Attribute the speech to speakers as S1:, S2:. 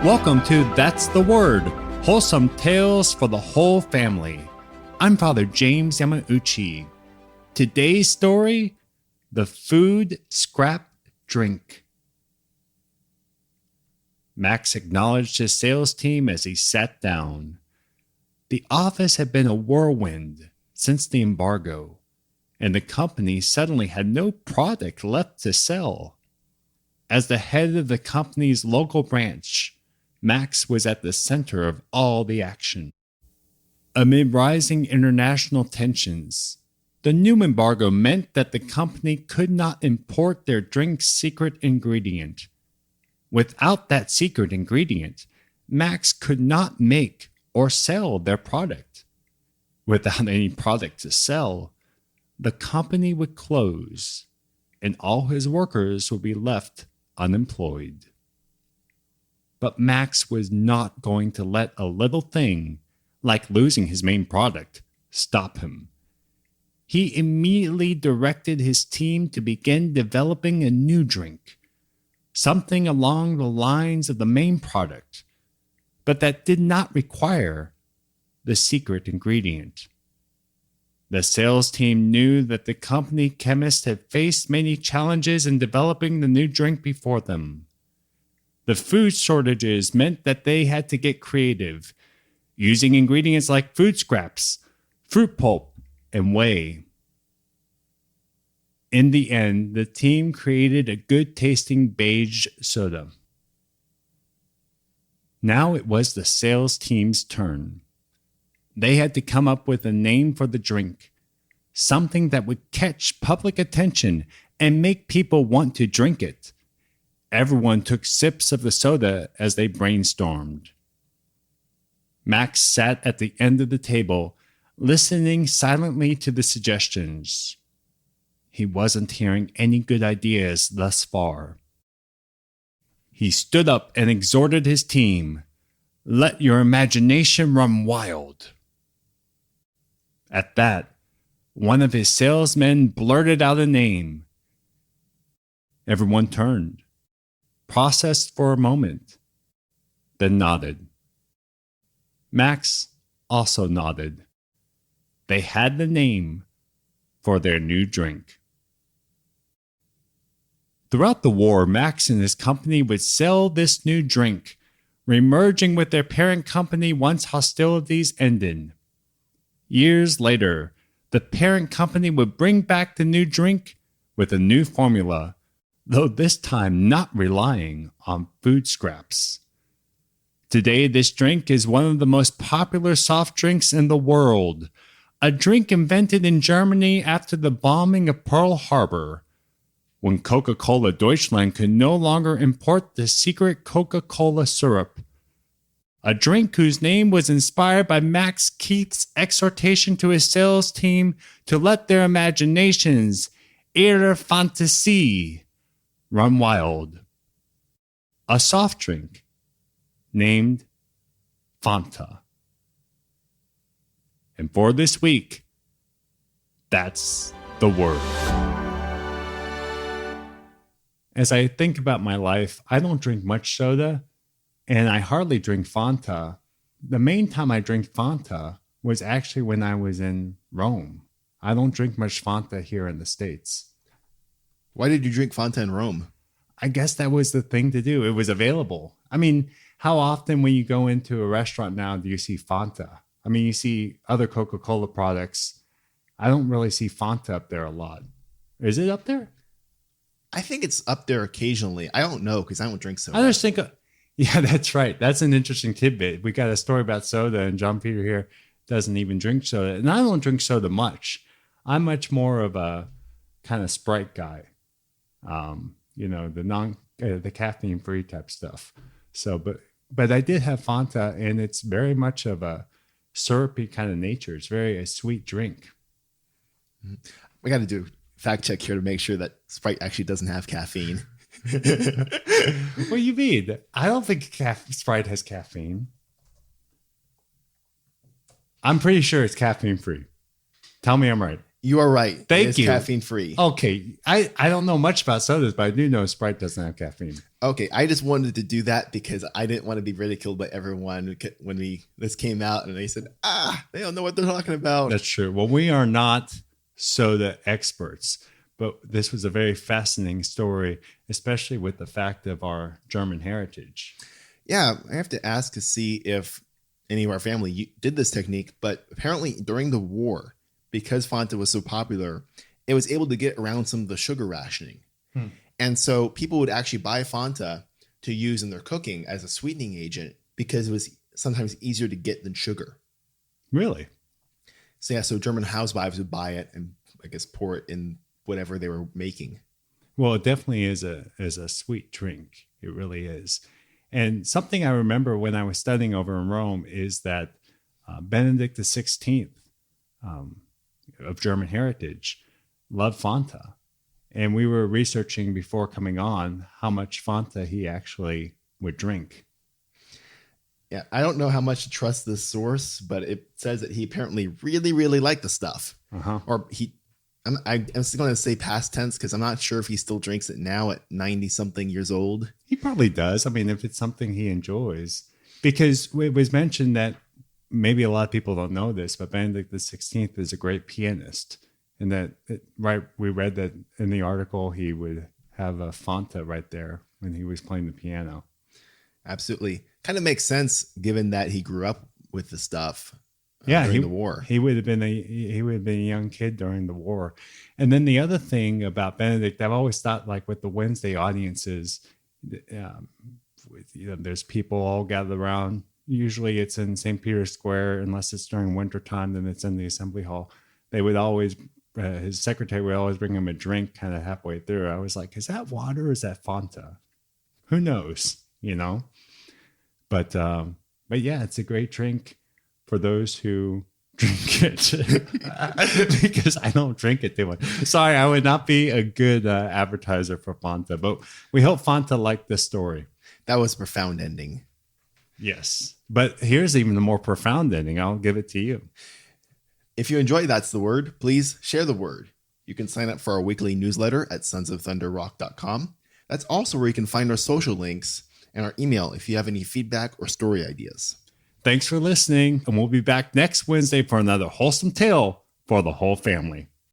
S1: Welcome to That's the Word, wholesome tales for the whole family. I'm Father James Yamauchi. Today's story, the food scrap drink. Max acknowledged his sales team as he sat down. The office had been a whirlwind since the embargo, and the company suddenly had no product left to sell. As the head of the company's local branch, Max was at the center of all the action. Amid rising international tensions, the new embargo meant that the company could not import their drink's secret ingredient. Without that secret ingredient, Max could not make or sell their product. Without any product to sell, the company would close, and all his workers would be left unemployed. But Max was not going to let a little thing, like losing his main product, stop him. He immediately directed his team to begin developing a new drink, something along the lines of the main product, but that did not require the secret ingredient. The sales team knew that the company chemists had faced many challenges in developing the new drink before them. The food shortages meant that they had to get creative, using ingredients like food scraps, fruit pulp, and whey. In the end, the team created a good-tasting beige soda. Now it was the sales team's turn. They had to come up with a name for the drink, something that would catch public attention and make people want to drink it. Everyone took sips of the soda as they brainstormed. Max sat at the end of the table, listening silently to the suggestions. He wasn't hearing any good ideas thus far. He stood up and exhorted his team, "Let your imagination run wild." At that, one of his salesmen blurted out a name. Everyone turned, processed for a moment, then nodded. Max also nodded. They had the name for their new drink. Throughout the war, Max and his company would sell this new drink, remerging with their parent company once hostilities ended. Years later, the parent company would bring back the new drink with a new formula, though this time not relying on food scraps. Today, this drink is one of the most popular soft drinks in the world, a drink invented in Germany after the bombing of Pearl Harbor, when Coca-Cola Deutschland could no longer import the secret Coca-Cola syrup. A drink whose name was inspired by Max Keith's exhortation to his sales team to let their imaginations, ihre Fantasie, run wild. A soft drink named Fanta. And for this week, that's the word. As I think about my life, I don't drink much soda, and I hardly drink Fanta. The main time I drank Fanta was actually when I was in Rome. I don't drink much Fanta here in the States.
S2: Why did you drink Fanta in Rome?
S1: I guess that was the thing to do. It was available. I mean, how often when you go into a restaurant now do you see Fanta? I mean, you see other Coca-Cola products. I don't really see Fanta up there a lot. Is it up there?
S2: I think it's up there occasionally. I don't know because I don't drink soda.
S1: I just think, yeah, that's right. That's an interesting tidbit. We got a story about soda, and John Peter here doesn't even drink soda. And I don't drink soda much. I'm much more of a kind of Sprite guy. The caffeine-free type stuff. So, but I did have Fanta, and it's very much of a syrupy kind of nature. It's very a sweet drink.
S2: We got to do a fact check here to make sure that Sprite actually doesn't have caffeine.
S1: What do you mean? I don't think Sprite has caffeine. I'm pretty sure it's caffeine-free. Tell me I'm right.
S2: You are right.
S1: Thank
S2: It's
S1: you.
S2: caffeine free.
S1: Okay, I don't know much about sodas, but I do know Sprite doesn't have caffeine.
S2: Okay, I just wanted to do that because I didn't want to be ridiculed by everyone when this came out and they said, they don't know what they're talking about.
S1: That's true. Well, we are not soda experts, but this was a very fascinating story, especially with the fact of our German heritage.
S2: Yeah, I have to ask to see if any of our family did this technique, but apparently during the war, because Fanta was so popular, it was able to get around some of the sugar rationing. And so people would actually buy Fanta to use in their cooking as a sweetening agent because it was sometimes easier to get than sugar.
S1: Really?
S2: So yeah, so German housewives would buy it and I guess pour it in whatever they were making.
S1: Well, it definitely is a sweet drink. It really is. And something I remember when I was studying over in Rome is that Benedict XVI of German heritage loved Fanta. And we were researching before coming on how much Fanta he actually would drink.
S2: Yeah, I don't know how much to trust this source, but it says that he apparently really, really liked the stuff. Or I'm still going to say past tense because I'm not sure if he still drinks it now at 90-something years old.
S1: He probably does. I mean, if it's something he enjoys. Because it was mentioned that maybe a lot of people don't know this, but Benedict XVI is a great pianist. And that, we read that in the article, he would have a Fanta right there when he was playing the piano.
S2: Absolutely. Kind of makes sense given that he grew up with the stuff
S1: during
S2: the war.
S1: He would have been a young kid during the war. And then the other thing about Benedict, I've always thought like with the Wednesday audiences, there's people all gathered around. Usually it's in St. Peter's Square, unless it's during wintertime, then it's in the Assembly Hall. They would always his secretary would always bring him a drink kind of halfway through. I was like, is that water or is that Fanta? Who knows, But yeah, it's a great drink for those who drink it because I don't drink it too much. Sorry, I would not be a good advertiser for Fanta, but we hope Fanta liked this story.
S2: That was a profound ending.
S1: Yes, but here's even a more profound ending. I'll give it to you.
S2: If you enjoy That's the Word, please share the word. You can sign up for our weekly newsletter at sonsofthunderrock.com. That's also where you can find our social links and our email if you have any feedback or story ideas.
S1: Thanks for listening, and we'll be back next Wednesday for another wholesome tale for the whole family.